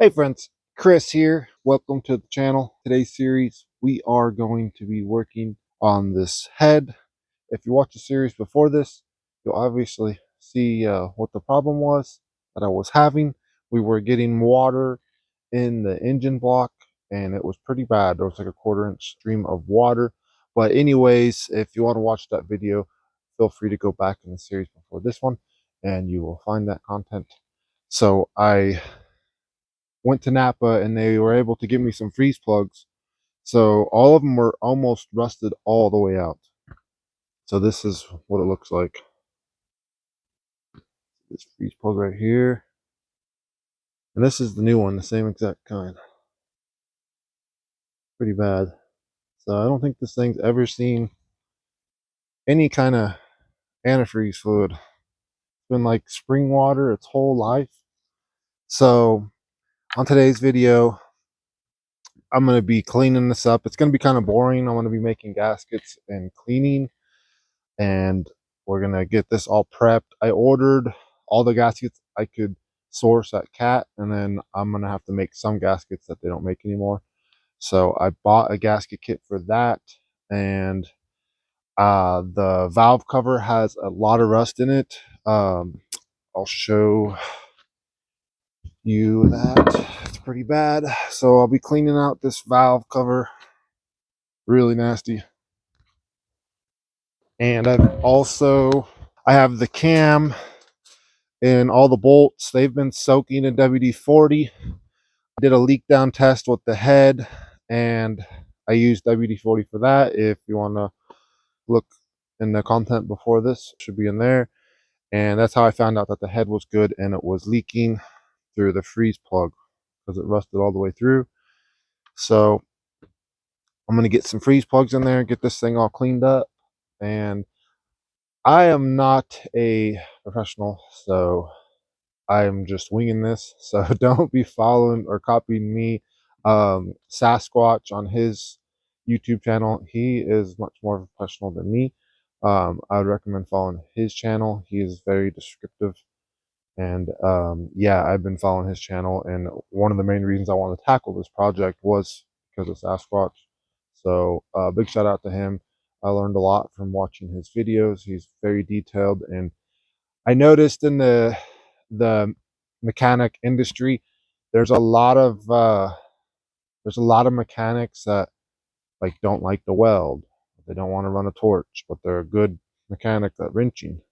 Hey friends, Chris here. Welcome to the channel. Today's series, we are going to be working on this head. If you watch the series before this, you'll obviously see what the problem was that I was having. We were getting water in the engine block and it was pretty bad. There was like a 1/4-inch stream of water. But anyways, if you want to watch that video, feel free to go back in the series before this one and you will find that content. So I went to Napa and they were able to give me some freeze plugs. So all of them were almost rusted all the way out. So this is what it looks like. This freeze plug right here. And this is the new one, the same exact kind. Pretty bad. So I don't think this thing's ever seen any kind of antifreeze fluid. It's been like spring water its whole life. So on today's video, I'm going to be cleaning this up. It's going to be kind of boring. I'm going to be making gaskets and cleaning, and we're going to get this all prepped. I ordered all the gaskets I could source at Cat, and then I'm going to have to make some gaskets that they don't make anymore. So I bought a gasket kit for that, and the valve cover has a lot of rust in it. I'll show you that. It's pretty bad. So I'll be cleaning out this valve cover. Really nasty. And I have the cam and all the bolts. They've been soaking in WD-40. I did a leak down test with the head and I used WD-40 for that. If you want to look in the content before this, it should be in there. And that's how I found out that the head was good and it was leaking through the freeze plug because it rusted all the way through. So I'm going to get some freeze plugs in there, get this thing all cleaned up. And I am not a professional, so I'm just winging this. So don't be following or copying me. Sasquatch on his YouTube channel, he is much more professional than me. I would recommend following his channel. He is very descriptive. And yeah, I've been following his channel. And one of the main reasons I wanted to tackle this project was because of Sasquatch. So big shout out to him. I learned a lot from watching his videos. He's very detailed, and I noticed in the mechanic industry, there's a lot of mechanics that like don't like to weld. They don't want to run a torch, but they're a good mechanic at wrenching,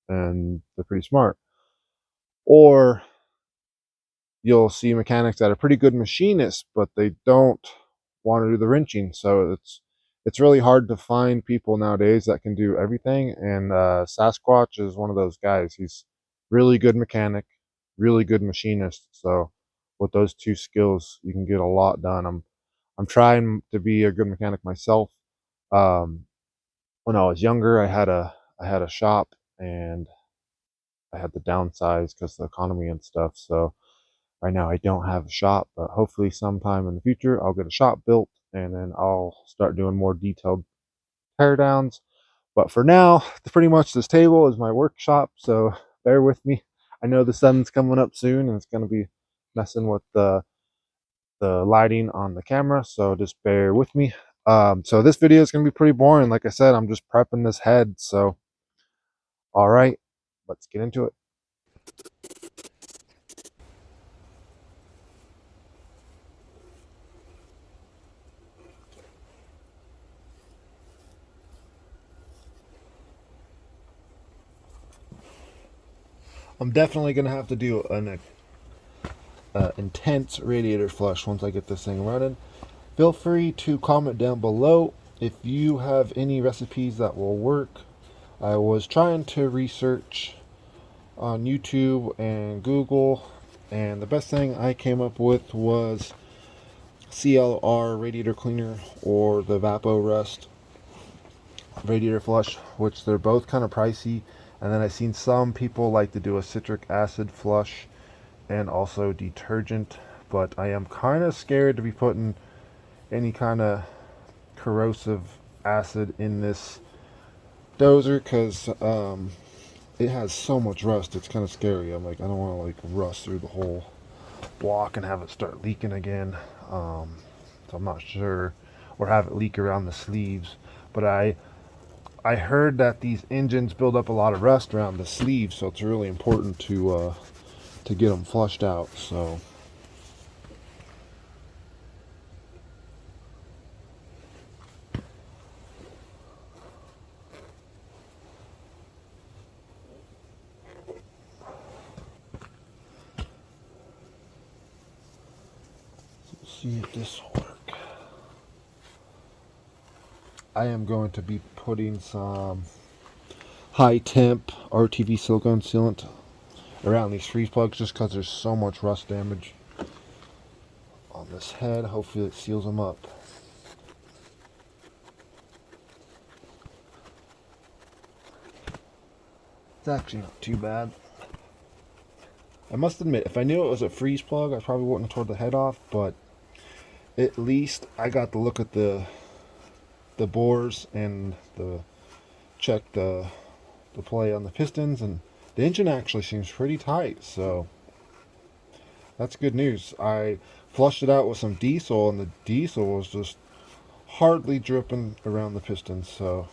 and they're pretty smart. Or you'll see mechanics that are pretty good machinists, but they don't want to do the wrenching. So it's really hard to find people nowadays that can do everything. And Sasquatch is one of those guys. He's really good mechanic, really good machinist. So with those two skills, you can get a lot done. I'm trying to be a good mechanic myself. When I was younger, I had a shop, and I had to downsize because of the economy and stuff. So right now I don't have a shop, but hopefully sometime in the future I'll get a shop built and then I'll start doing more detailed tear downs. But for now, pretty much this table is my workshop, so bear with me. I know the sun's coming up soon and it's going to be messing with the lighting on the camera, so just bear with me. So this video is going to be pretty boring. Like I said, I'm just prepping this head. So all right, let's get into it. I'm definitely going to have to do an intense radiator flush once I get this thing running. Feel free to comment down below if you have any recipes that will work. I was trying to research on YouTube and Google, and the best thing I came up with was CLR radiator cleaner or the Vapo Rust radiator flush, which they're both kind of pricey. And then I've seen some people like to do a citric acid flush and also detergent, but I am kind of scared to be putting any kind of corrosive acid in this dozer because it has so much rust. It's kind of scary. I'm like, I don't want to like rust through the whole block and have it start leaking again. So I'm not sure, or have it leak around the sleeves. But I heard that these engines build up a lot of rust around the sleeves, so it's really important to get them flushed out. So let's see if this will work. I am going to be putting some high temp RTV silicone sealant around these freeze plugs just because there's so much rust damage on this head. Hopefully it seals them up. It's actually not too bad. I must admit, if I knew it was a freeze plug, I probably wouldn't have tore the head off, but at least I got to look at the bores and check the play on the pistons, and the engine actually seems pretty tight, so that's good news. I flushed it out with some diesel, and the diesel was just hardly dripping around the pistons. So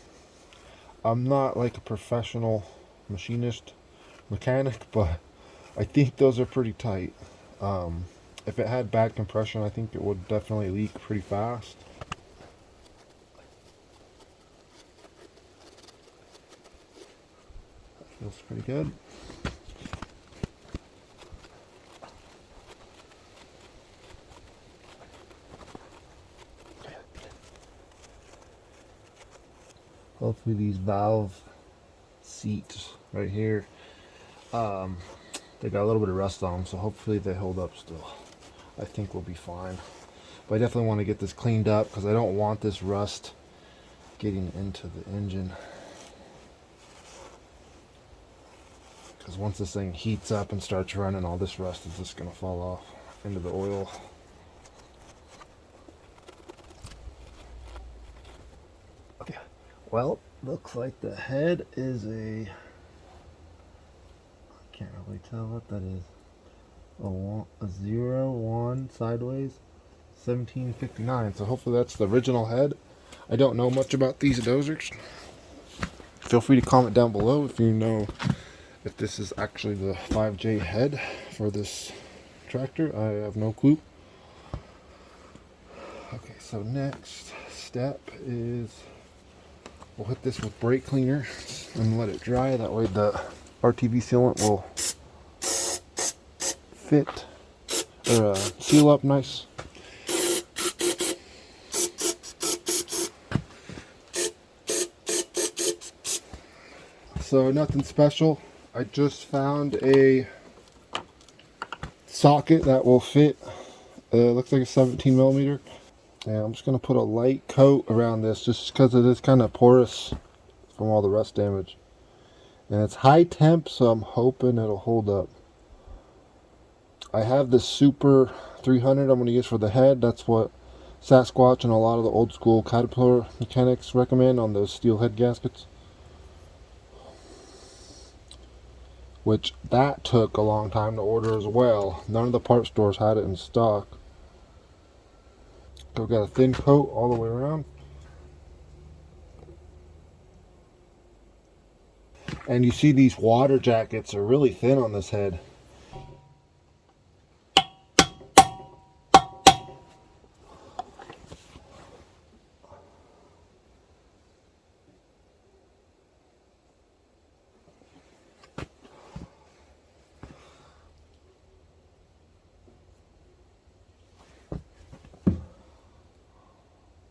I'm not like a professional machinist mechanic, but I think those are pretty tight. If it had bad compression, I think it would definitely leak pretty fast. Feels pretty good. Hopefully these valve seats right here, they got a little bit of rust on them, so hopefully they hold up still. I think we'll be fine. But I definitely want to get this cleaned up because I don't want this rust getting into the engine. Because once this thing heats up and starts running, all this rust is just going to fall off into the oil. Okay, well, looks like the head is I can't really tell what that is. A 0, 1, sideways, 1759. So hopefully that's the original head. I don't know much about these dozers. Feel free to comment down below if you know if this is actually the 5J head for this tractor. I have no clue. Okay, so next step is we'll hit this with brake cleaner and let it dry. That way the RTV sealant will fit or seal up nice. So nothing special. I just found a socket that will fit. Looks like a 17 millimeter. And I'm just going to put a light coat around this just because it is kind of porous from all the rust damage. And it's high temp, so I'm hoping it'll hold up. I have this Super 300 I'm going to use for the head. That's what Sasquatch and a lot of the old school Caterpillar mechanics recommend on those steel head gaskets. Which that took a long time to order as well. None of the part stores had it in stock. So I've got a thin coat all the way around. And you see these water jackets are really thin on this head.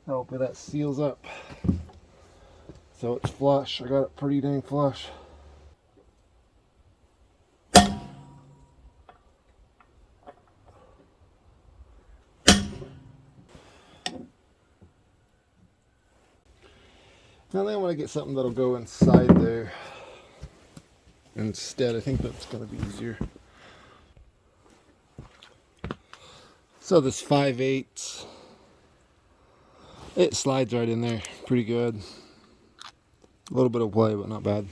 Hopefully that seals up. So it's flush. I got it pretty dang flush. Now then I want to get something that'll go inside there instead. I think that's going to be easier. So this 5/8, it slides right in there pretty good. A little bit of play, but not bad.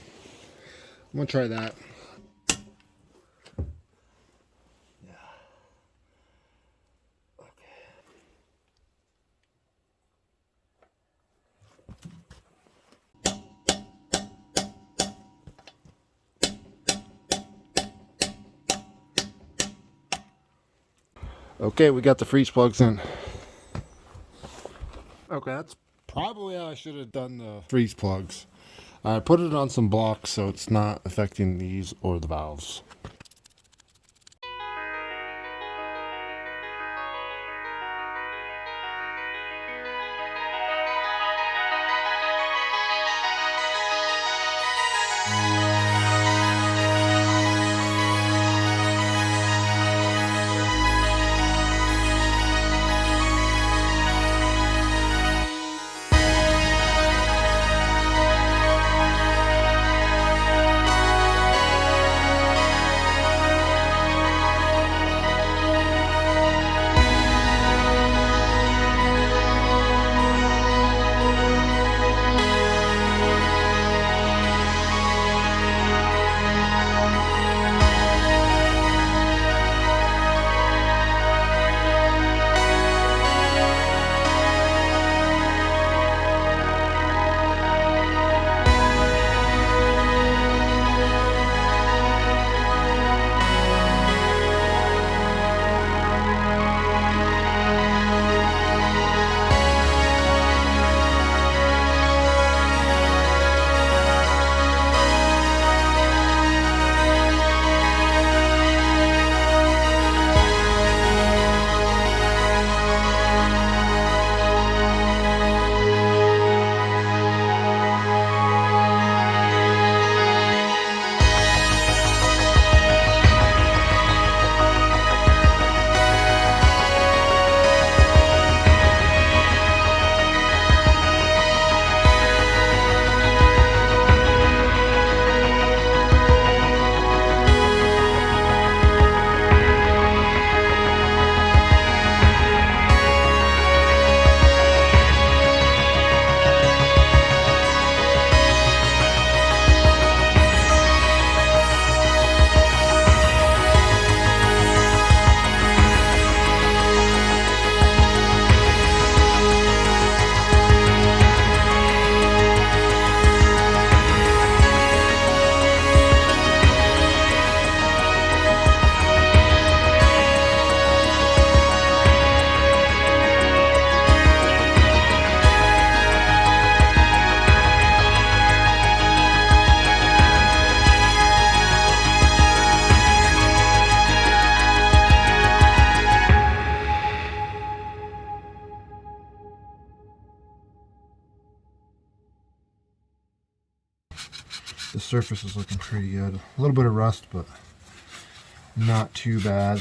I'm going to try that. Okay, we got the freeze plugs in. Okay, that's probably how I should have done the freeze plugs. I put it on some blocks so it's not affecting these or the valves. The surface is looking pretty good. A little bit of rust, but not too bad.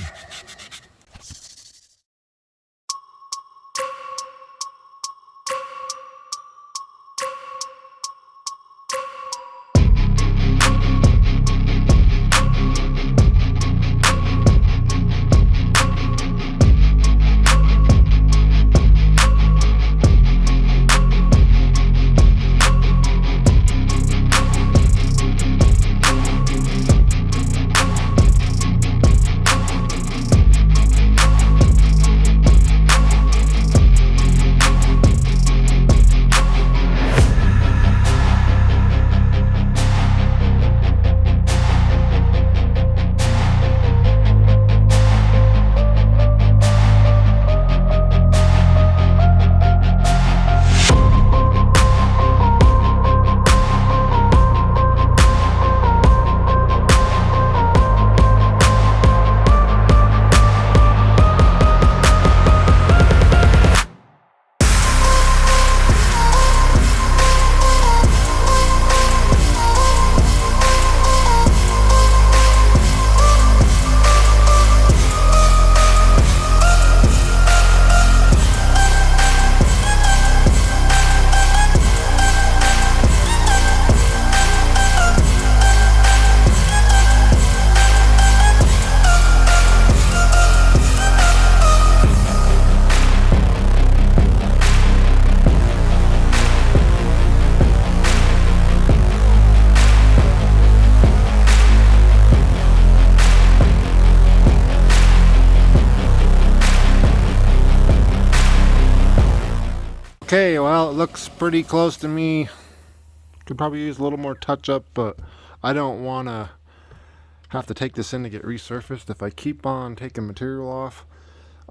Okay, well, it looks pretty close to me. Could probably use a little more touch up, but I don't want to have to take this in to get resurfaced. If I keep on taking material off,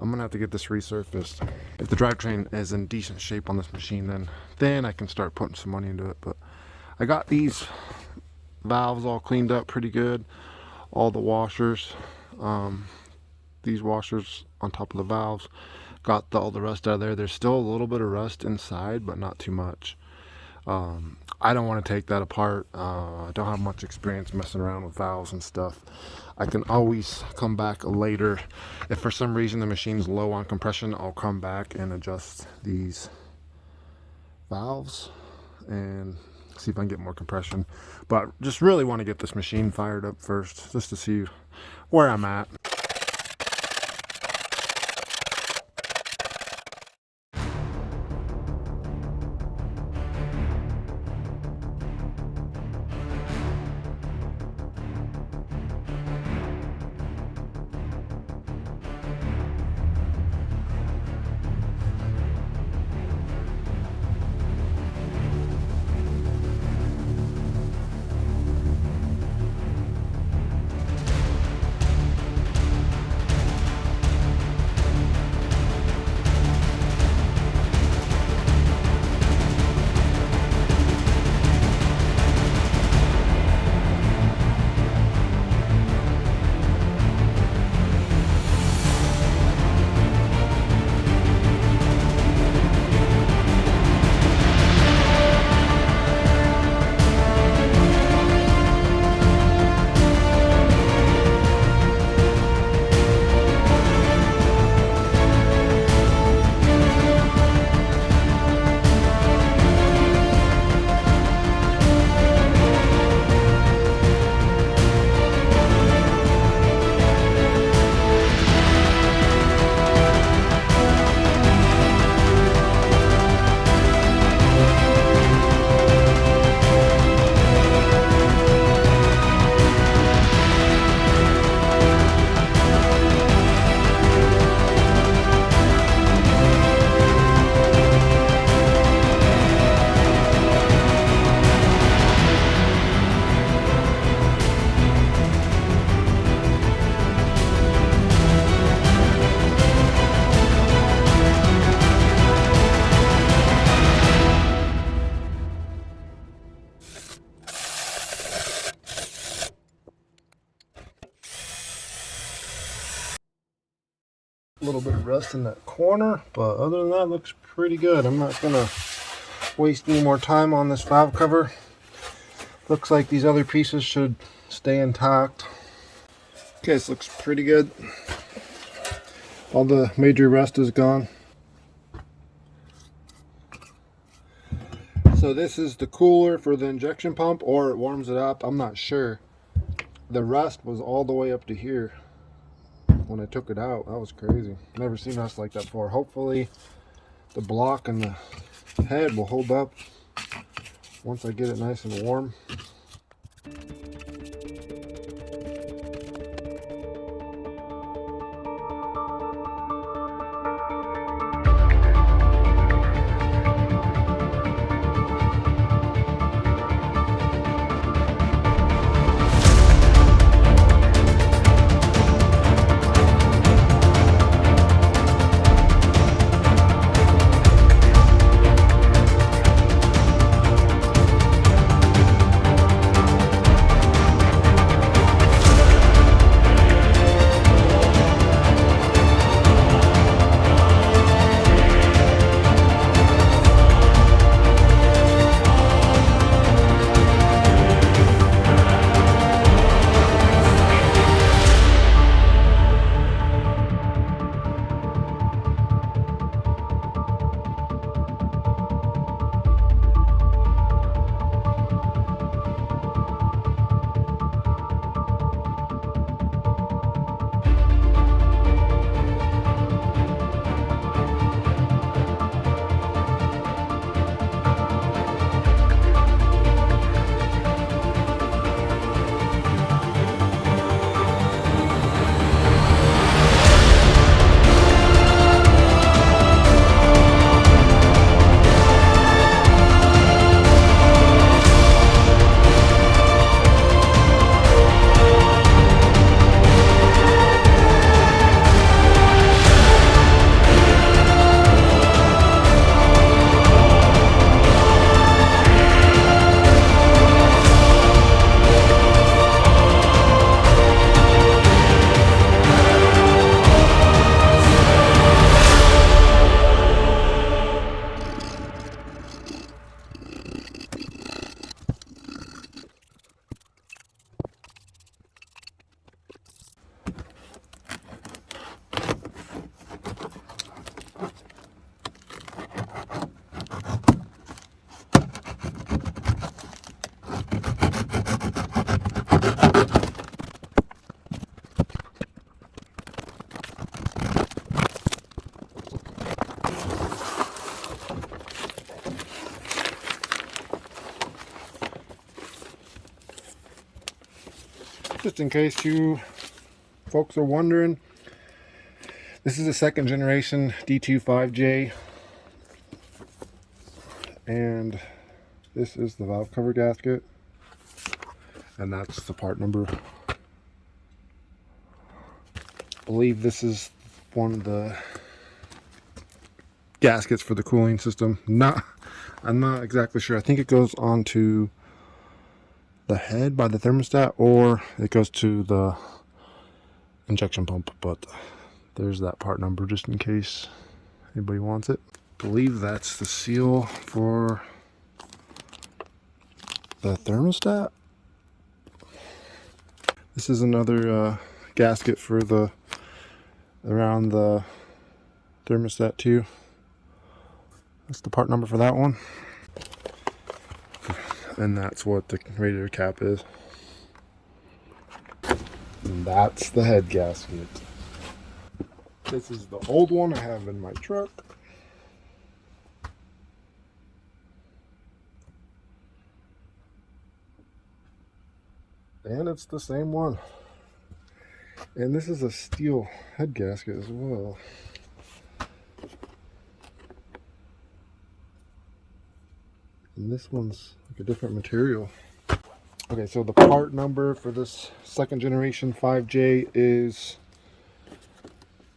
I'm gonna have to get this resurfaced. If the drivetrain is in decent shape on this machine, then I can start putting some money into it. But I got these valves all cleaned up pretty good, all the washers, these washers on top of the valves, got all the rust out of there. There's still a little bit of rust inside, but not too much. I don't want to take that apart. I don't have much experience messing around with valves and stuff. I can always come back later. If for some reason the machine's low on compression, I'll come back and adjust these valves and see if I can get more compression. But just really want to get this machine fired up first, just to see where I'm at. A little bit of rust in that corner, but other than that, looks pretty good. I'm not gonna waste any more time on this valve cover. Looks like these other pieces should stay intact. Okay, this looks pretty good. All the major rust is gone. So this is the cooler for the injection pump, or it warms it up, I'm not sure. The rust was all the way up to here when I took it out. That was crazy. Never seen rust like that before. Hopefully the block and the head will hold up once I get it nice and warm. just in case you folks are wondering, this is a second generation D25J, and this is the valve cover gasket, and that's the part number. I believe this is one of the gaskets for the cooling system. I'm not exactly sure. I think it goes onto the head by the thermostat, or it goes to the injection pump, but there's that part number just in case anybody wants it. I believe that's the seal for the thermostat. This is another gasket for the around the thermostat too. That's the part number for that one. And that's what the radiator cap is. And that's the head gasket. This is the old one I have in my truck. And it's the same one. And this is a steel head gasket as well. And this one's like a different material. Okay, so the part number for this second generation 5J is,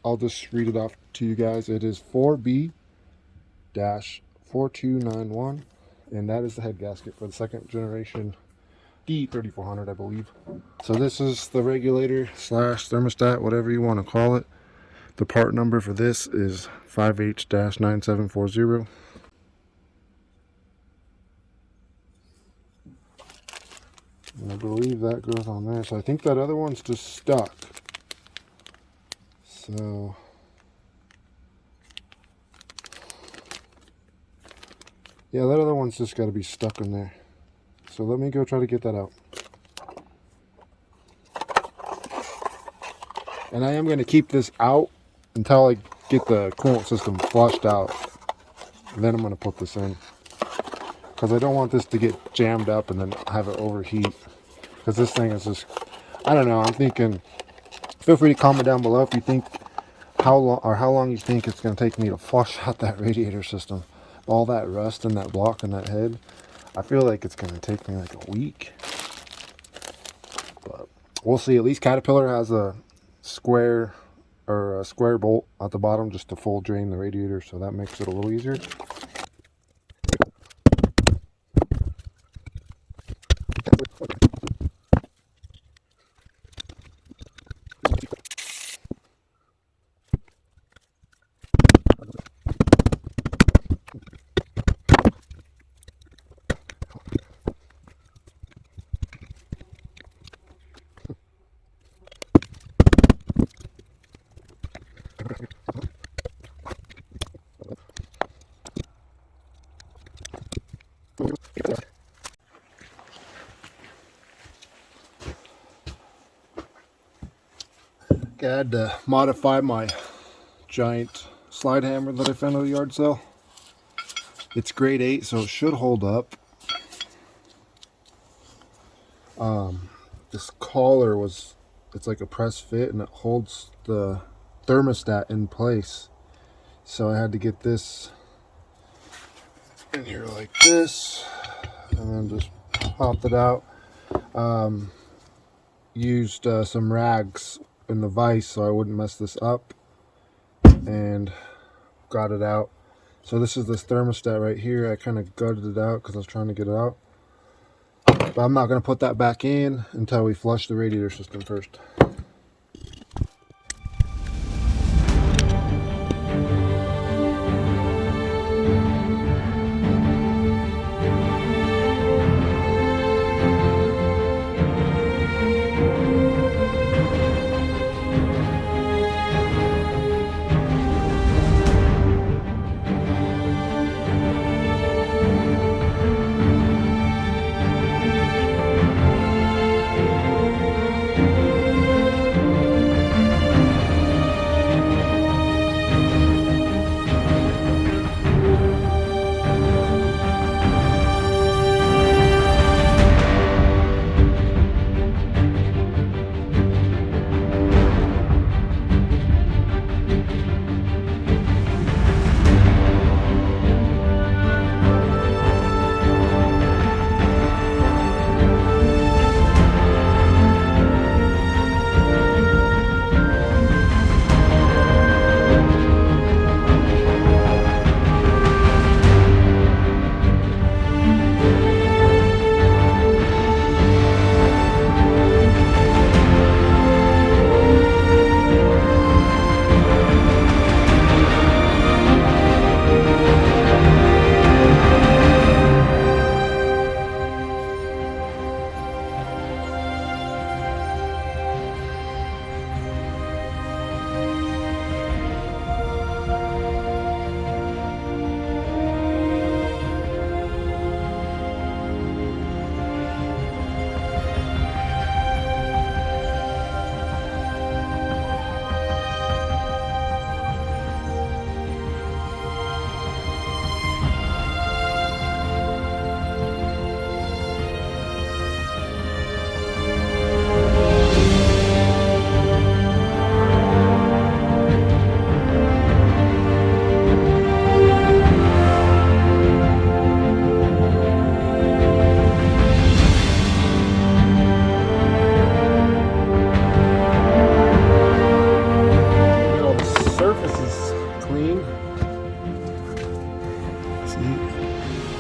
I'll just read it off to you guys. It is 4B-4291, and that is the head gasket for the second generation D3400, I believe. So this is the regulator slash thermostat, whatever you want to call it. The part number for this is 5H-9740. And I believe that goes on there. So I think that other one's just stuck. So yeah, that other one's just got to be stuck in there. So let me go try to get that out. And I am going to keep this out until I get the coolant system flushed out. And then I'm going to put this in, because I don't want this to get jammed up and then have it overheat. Because this thing is just, I don't know, I'm thinking, feel free to comment down below if you think how long you think it's going to take me to flush out that radiator system. All that rust in that block and that head. I feel like it's going to take me like a week. But we'll see. At least Caterpillar has a square bolt at the bottom just to full drain the radiator, so that makes it a little easier. I had to modify my giant slide hammer that I found at a yard sale. It's grade 8, so it should hold up. This collar it's like a press fit, and it holds the thermostat in place. So I had to get this in here like this, and then just popped it out. Used some rags in the vise so I wouldn't mess this up, and got it out. So this is this thermostat right here. I kind of gutted it out because I was trying to get it out, but I'm not going to put that back in until we flush the radiator system first.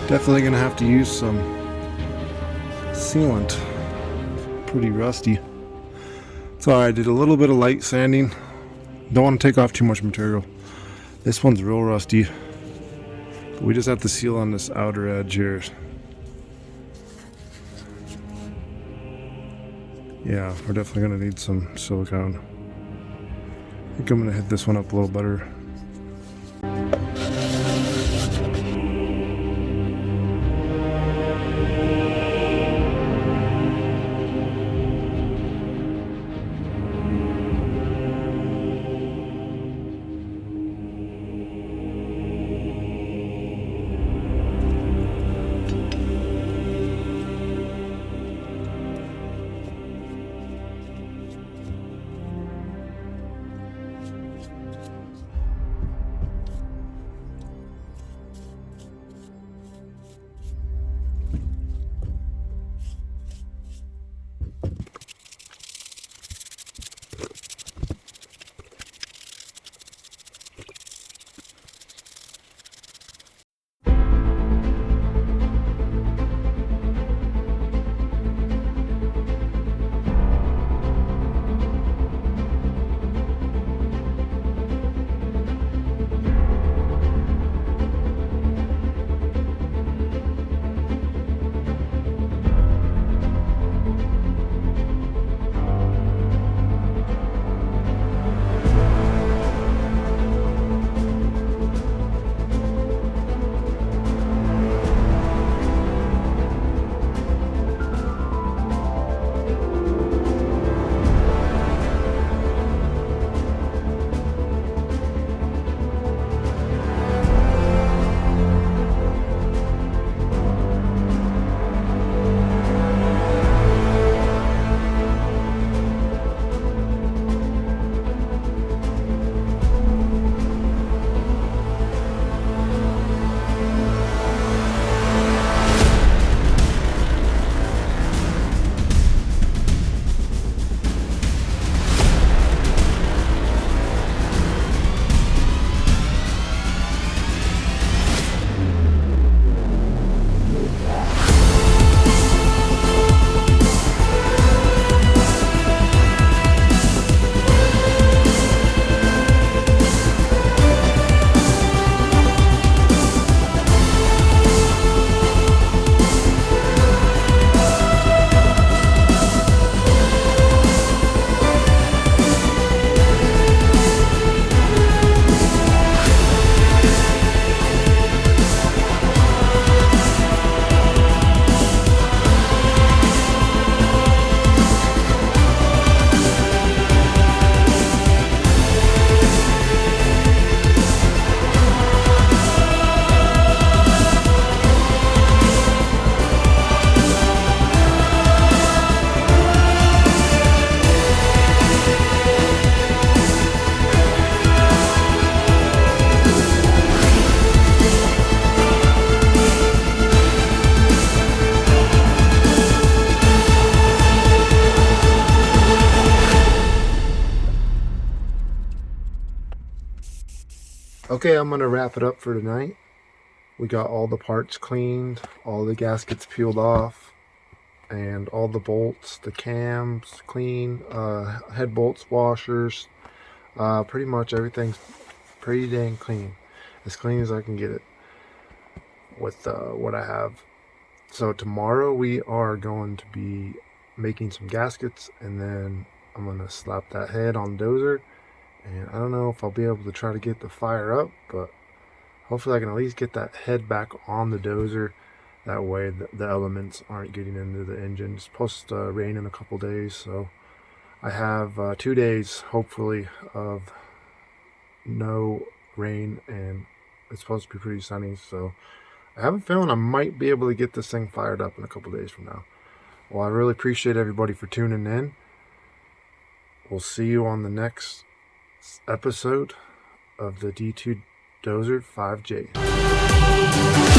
Definitely gonna have to use some sealant. Pretty rusty. So I did a little bit of light sanding. Don't want to take off too much material. This one's real rusty. We just have to seal on this outer edge here. Yeah, we're definitely gonna need some silicone. I think I'm gonna hit this one up a little better. Okay, I'm gonna wrap it up for tonight. We got all the parts cleaned, all the gaskets peeled off, and all the bolts, the cams clean, head bolts, washers, pretty much everything's pretty dang clean. As clean as I can get it with what I have. So tomorrow we are going to be making some gaskets, and then I'm gonna slap that head on the dozer. And I don't know if I'll be able to try to get the fire up, but hopefully I can at least get that head back on the dozer. That way the elements aren't getting into the engine. It's supposed to rain in a couple days, so I have 2 days, hopefully, of no rain, and it's supposed to be pretty sunny, so I have a feeling I might be able to get this thing fired up in a couple days from now. Well, I really appreciate everybody for tuning in. We'll see you on the next episode of the D2 Dozer 5J.